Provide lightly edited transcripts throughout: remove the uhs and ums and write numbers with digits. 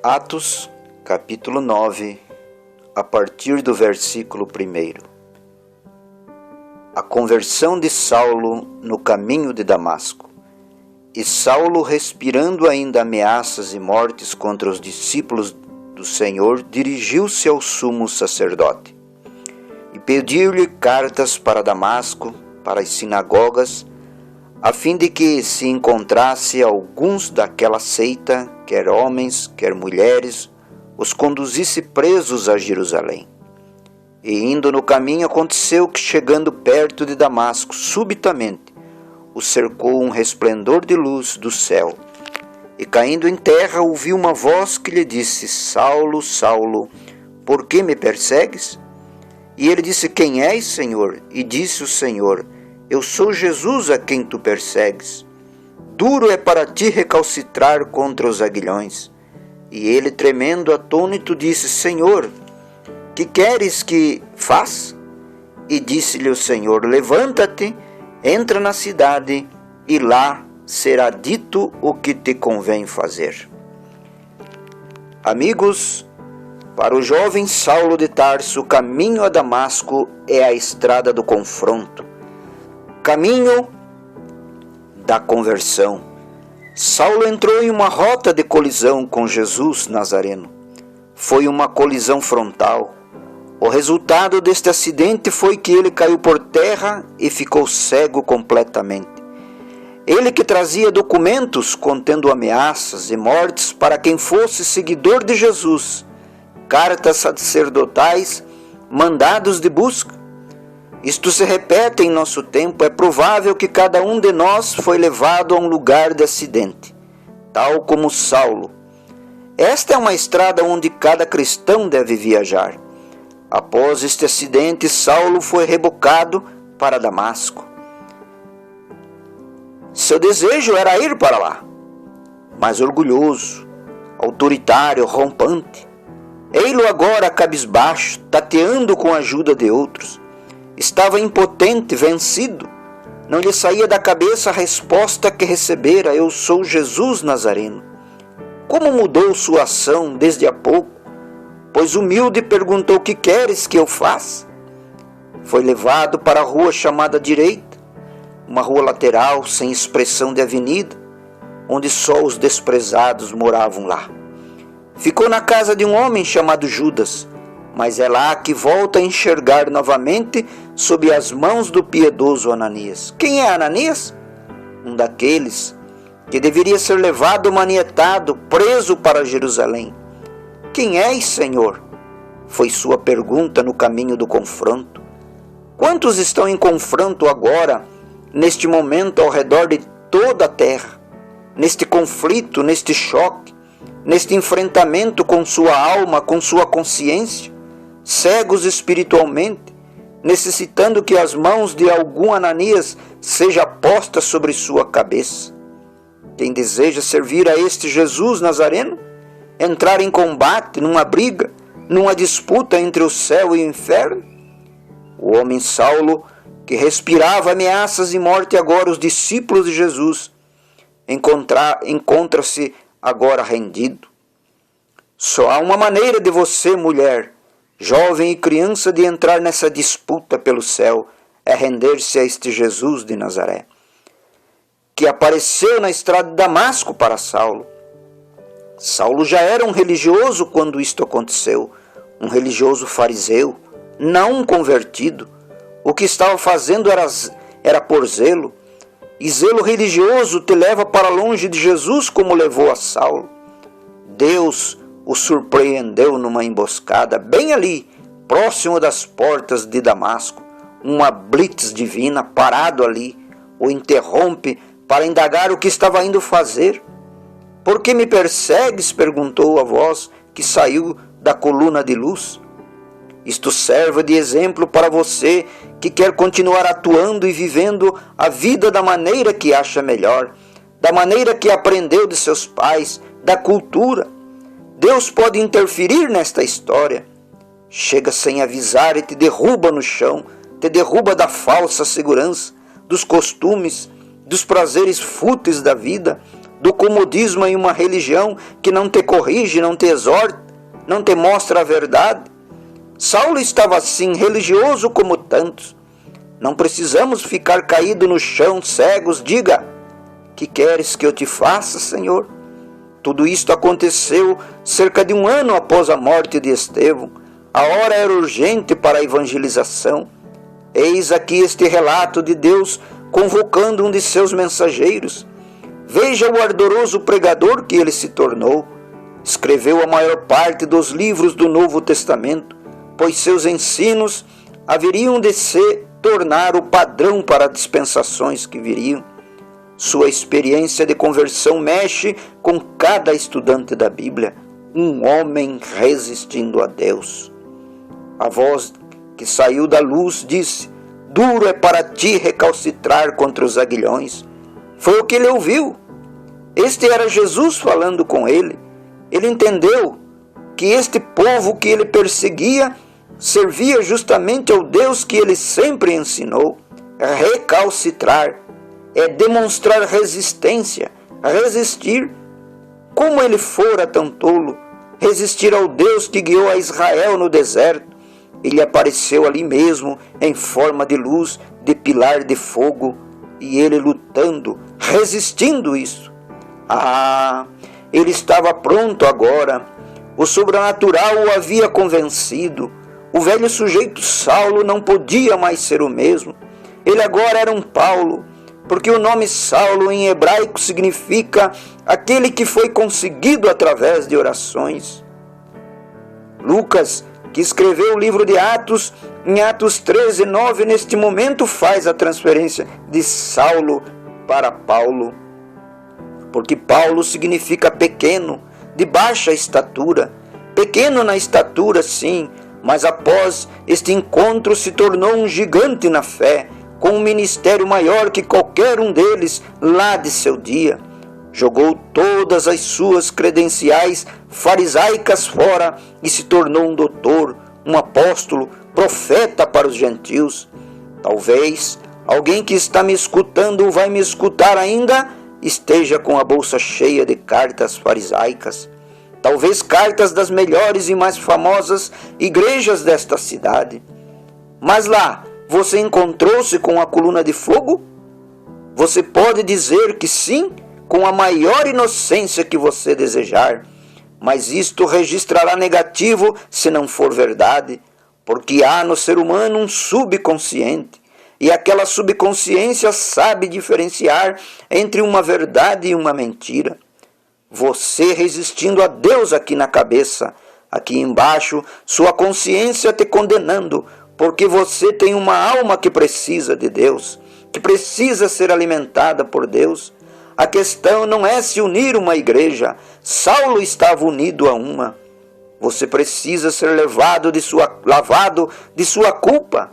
Atos, capítulo 9, a partir do versículo 1. A conversão de Saulo no caminho de Damasco. E Saulo, respirando ainda ameaças e mortes contra os discípulos do Senhor, dirigiu-se ao sumo sacerdote e pediu-lhe cartas para Damasco, para as sinagogas, a fim de que se encontrasse alguns daquela seita, quer homens, quer mulheres, os conduzisse presos a Jerusalém. E indo no caminho, aconteceu que, chegando perto de Damasco, subitamente o cercou um resplendor de luz do céu. E caindo em terra, ouviu uma voz que lhe disse: Saulo, Saulo, por que me persegues? E ele disse: Quem és, Senhor? E disse o Senhor: Eu sou Jesus a quem tu persegues. Duro é para ti recalcitrar contra os aguilhões. E ele, tremendo, atônito, disse: Senhor, que queres que faça? E disse-lhe o Senhor: Levanta-te, entra na cidade, e lá será dito o que te convém fazer. Amigos, para o jovem Saulo de Tarso, o caminho a Damasco é a estrada do confronto, caminho da conversão. Saulo entrou em uma rota de colisão com Jesus Nazareno. Foi uma colisão frontal. O resultado deste acidente foi que ele caiu por terra e ficou cego completamente. Ele que trazia documentos contendo ameaças e mortes para quem fosse seguidor de Jesus, cartas sacerdotais, mandados de busca. Isto se repete em nosso tempo. É provável que cada um de nós foi levado a um lugar de acidente, tal como Saulo. Esta é uma estrada onde cada cristão deve viajar. Após este acidente, Saulo foi rebocado para Damasco. Seu desejo era ir para lá, mas orgulhoso, autoritário, rompante. Ei-lo agora cabisbaixo, tateando com a ajuda de outros. Estava impotente, vencido. Não lhe saía da cabeça a resposta que recebera: Eu sou Jesus Nazareno. Como mudou sua ação desde há pouco? Pois humilde perguntou: Que queres que eu faça? Foi levado para a rua chamada direita, uma rua lateral sem expressão de avenida, onde só os desprezados moravam lá. Ficou na casa de um homem chamado Judas, mas é lá que volta a enxergar novamente sob as mãos do piedoso Ananias. Quem é Ananias? Um daqueles que deveria ser levado manietado, preso para Jerusalém. Quem és, Senhor? Foi sua pergunta no caminho do confronto. Quantos estão em confronto agora, neste momento, ao redor de toda a terra? Neste conflito, neste choque, neste enfrentamento com sua alma, com sua consciência, cegos espiritualmente, necessitando que as mãos de algum Ananias sejam postas sobre sua cabeça. Quem deseja servir a este Jesus Nazareno, entrar em combate, numa briga, numa disputa entre o céu e o inferno? O homem Saulo, que respirava ameaças e morte, agora os discípulos de Jesus, encontra-se agora rendido. Só há uma maneira de você, mulher, jovem e criança, de entrar nessa disputa pelo céu: é render-se a este Jesus de Nazaré, que apareceu na estrada de Damasco para Saulo. Saulo já era um religioso quando isto aconteceu, um religioso fariseu, não um convertido. O que estava fazendo era por zelo, e zelo religioso te leva para longe de Jesus, como levou a Saulo. Deus o surpreendeu numa emboscada, bem ali, próximo das portas de Damasco. Uma blitz divina, parado ali, o interrompe para indagar o que estava indo fazer. Por que me persegues? Perguntou a voz que saiu da coluna de luz. Isto serve de exemplo para você que quer continuar atuando e vivendo a vida da maneira que acha melhor, da maneira que aprendeu de seus pais, da cultura. Deus pode interferir nesta história. Chega sem avisar e te derruba no chão, te derruba da falsa segurança, dos costumes, dos prazeres fúteis da vida, do comodismo em uma religião que não te corrige, não te exorta, não te mostra a verdade. Saulo estava assim, religioso como tantos. Não precisamos ficar caído no chão, cegos. Diga, que queres que eu te faça, Senhor? Tudo isto aconteceu cerca de 1 ano após a morte de Estevão. A hora era urgente para a evangelização. Eis aqui este relato de Deus convocando um de seus mensageiros. Veja o ardoroso pregador que ele se tornou. Escreveu a maior parte dos livros do Novo Testamento, pois seus ensinos haveriam de se tornar o padrão para dispensações que viriam. Sua experiência de conversão mexe com cada estudante da Bíblia, um homem resistindo a Deus. A voz que saiu da luz disse: duro é para ti recalcitrar contra os aguilhões. Foi o que ele ouviu. Este era Jesus falando com ele. Ele entendeu que este povo que ele perseguia servia justamente ao Deus que ele sempre ensinou. Recalcitrar é demonstrar resistência, resistir. Como ele fora tão tolo, resistir ao Deus que guiou a Israel no deserto. Ele apareceu ali mesmo em forma de luz, de pilar de fogo, e ele lutando, resistindo isso. Ele estava pronto agora. O sobrenatural o havia convencido. O velho sujeito Saulo não podia mais ser o mesmo. Ele agora era um Paulo, porque o nome Saulo em hebraico significa aquele que foi conseguido através de orações. Lucas, que escreveu o livro de Atos, em Atos 13:9, neste momento faz a transferência de Saulo para Paulo. Porque Paulo significa pequeno, de baixa estatura. Pequeno na estatura, sim, mas após este encontro se tornou um gigante na fé, com um ministério maior que qualquer um deles lá de seu dia. Jogou todas as suas credenciais farisaicas fora e se tornou um doutor, um apóstolo, profeta para os gentios. Talvez alguém que está me escutando ou vai me escutar ainda esteja com a bolsa cheia de cartas farisaicas. Talvez cartas das melhores e mais famosas igrejas desta cidade. Mas lá, você encontrou-se com a coluna de fogo? Você pode dizer que sim, com a maior inocência que você desejar, mas isto registrará negativo se não for verdade, porque há no ser humano um subconsciente, e aquela subconsciência sabe diferenciar entre uma verdade e uma mentira. Você resistindo a Deus aqui na cabeça, aqui embaixo, sua consciência te condenando, porque você tem uma alma que precisa de Deus, que precisa ser alimentada por Deus. A questão não é se unir uma igreja. Saulo estava unido a uma. Você precisa ser lavado de sua culpa.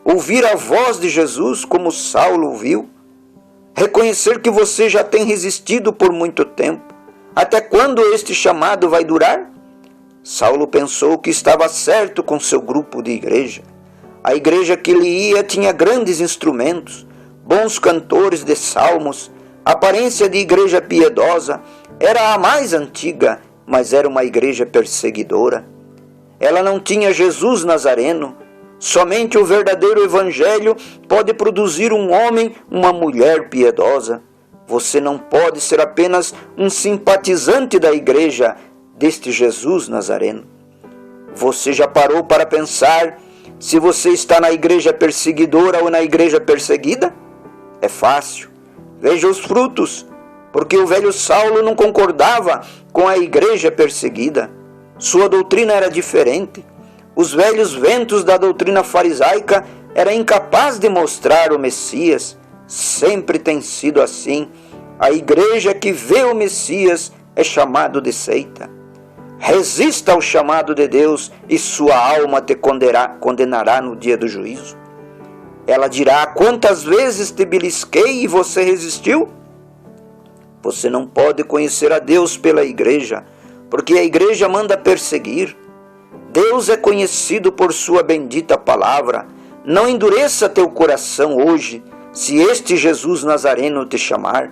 Ouvir a voz de Jesus como Saulo ouviu. Reconhecer que você já tem resistido por muito tempo. Até quando este chamado vai durar? Saulo pensou que estava certo com seu grupo de igreja. A igreja que ele ia tinha grandes instrumentos, bons cantores de salmos, aparência de igreja piedosa. Era a mais antiga, mas era uma igreja perseguidora. Ela não tinha Jesus Nazareno. Somente o verdadeiro evangelho pode produzir um homem, uma mulher piedosa. Você não pode ser apenas um simpatizante da igreja deste Jesus Nazareno. Você já parou para pensar se você está na igreja perseguidora ou na igreja perseguida? É fácil. Veja os frutos, porque o velho Saulo não concordava com a igreja perseguida. Sua doutrina era diferente. Os velhos ventos da doutrina farisaica eram incapazes de mostrar o Messias. Sempre tem sido assim. A igreja que vê o Messias é chamado de seita. Resista ao chamado de Deus e sua alma te condenará no dia do juízo. Ela dirá: quantas vezes te belisquei e você resistiu? Você não pode conhecer a Deus pela igreja, porque a igreja manda perseguir. Deus é conhecido por sua bendita palavra. Não endureça teu coração hoje, se este Jesus Nazareno te chamar.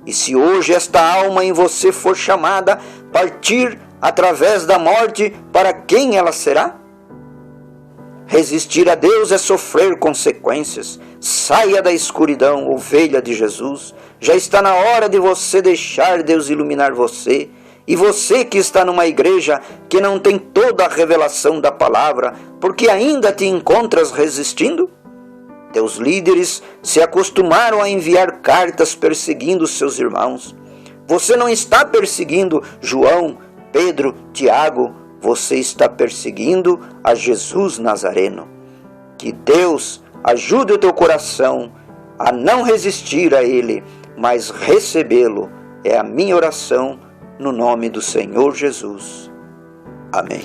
E se hoje esta alma em você for chamada, partir através da morte, para quem ela será? Resistir a Deus é sofrer consequências. Saia da escuridão, ovelha de Jesus. Já está na hora de você deixar Deus iluminar você. E você que está numa igreja que não tem toda a revelação da palavra, porque ainda te encontras resistindo? Teus líderes se acostumaram a enviar cartas perseguindo seus irmãos. Você não está perseguindo João, Pedro, Tiago, você está perseguindo a Jesus Nazareno. Que Deus ajude o teu coração a não resistir a Ele, mas recebê-lo. É a minha oração no nome do Senhor Jesus. Amém.